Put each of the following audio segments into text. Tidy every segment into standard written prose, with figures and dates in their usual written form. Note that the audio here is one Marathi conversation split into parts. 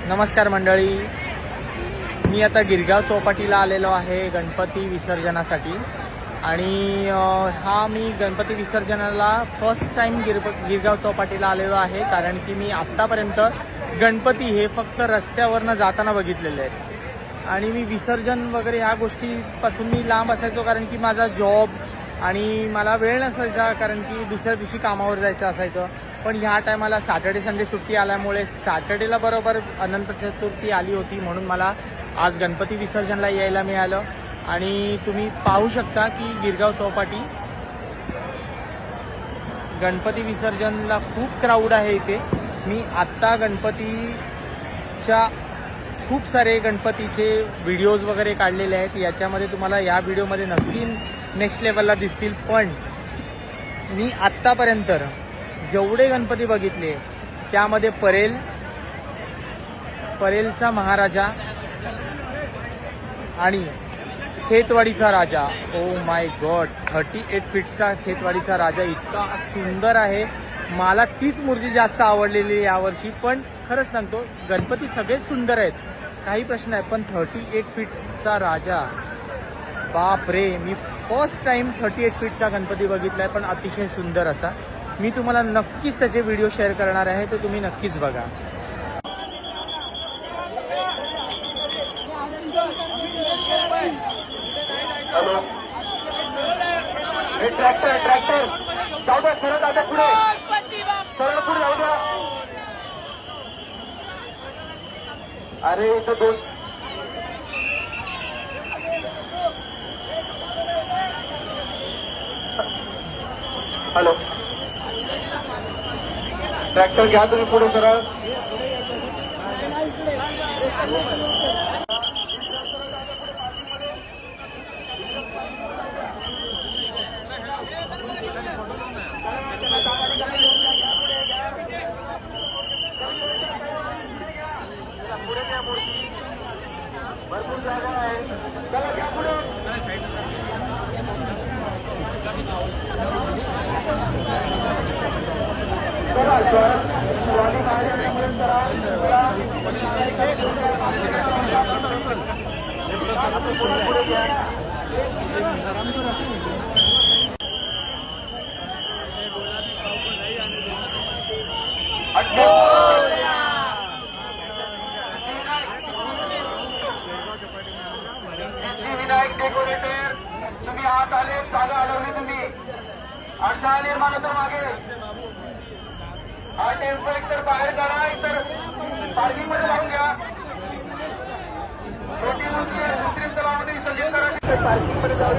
नमस्कार मंडळी, मी आता गिरगाव चौपाटीला आलेलो आहे गणपती विसर्जनासाठी. आणि मी गणपती विसर्जनाला फर्स्ट टाइम गिरगाव चौपाटीला आलेलो आहे, कारण की मी आत्तापर्यंत गणपती हे फक्त रस्त्यावरनं जाताना बघितलेले आहेत. आणि मी विसर्जन वगैरे ह्या गोष्टीपासून मी लांब असायचो, कारण की माझा जॉब आणि मला वेळ नसायचा, कारण की दुसऱ्या दिवशी कामावर जायचं असायचं. पण ह्या टायमाला सॅटर्डे संडे सुट्टी आल्यामुळे सॅटर्डेला बरोबर अनंत चतुर्थी आली होती, म्हणून मला आज गणपती विसर्जनला यायला मिळालं. आणि तुम्ही पाहू शकता की गिरगाव चौपाटी गणपती विसर्जनला खूप क्राऊड आहे इथे. मी आत्ता गणपतीच्या खूप सारे गणपतीचे व्हिडिओज वगैरे काढलेले आहेत, याच्यामध्ये तुम्हाला या व्हिडिओमध्ये नक्की नेक्स्ट लेवलला दिसतील. पण मी आत्तापर्यंत जेवढे गणपती बघितले त्यामध्ये परेलचा महाराजा आणि खेतवाडीचा राजा, ओ माय गॉड, 38 फीटचा खेतवाडीचा राजा इतका सुंदर आहे. मला तीच मूर्ती जास्त आवडलेली यावर्षी. पण खरंच सांगतो, गणपती सगळेच सुंदर आहेत, काही प्रश्न आहे, पण 38 फीटचा राजा, बाप रे. मी फर्स्ट टाइम 38 फीटचा गणपती बघितलाय, पण अतिशय सुंदर असा. मी तुम्हाला नक्कीच त्याचे व्हिडिओ शेअर करणार आहे, तो तुम्ही नक्कीच बघा. हॅलो, हे ट्रॅक्टर जाऊ द्या, सरळ जाऊ द्या, पुढे सरळ पुढे जाऊ द्या. अरे इथं दोन हॅलो, ट्रॅक्टर घ्या तुम्ही पुढे सरळ. भरपूर जागा आहे, चला घ्या पुढे. विनायक डेकोरेटर, तुम्ही आत आले, जागा अडवली, तुम्ही अडथळा निर्माण होतो मागे. हा टेम्पो एकतर बाहेर काढा, एकतर पार्किंग मध्ये लावून घ्या. छोटी मूर्ती आहे, कृत्रिम तलावामध्ये विसर्जित करा. पार्किंग मध्ये जाऊ.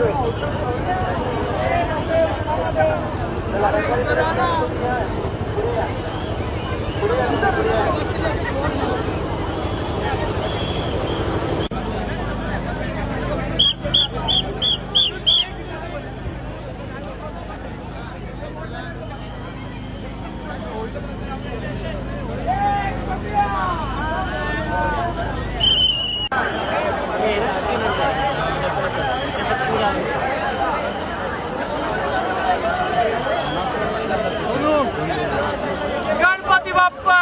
गणपती बाप्पा.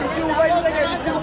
ऋषी उभा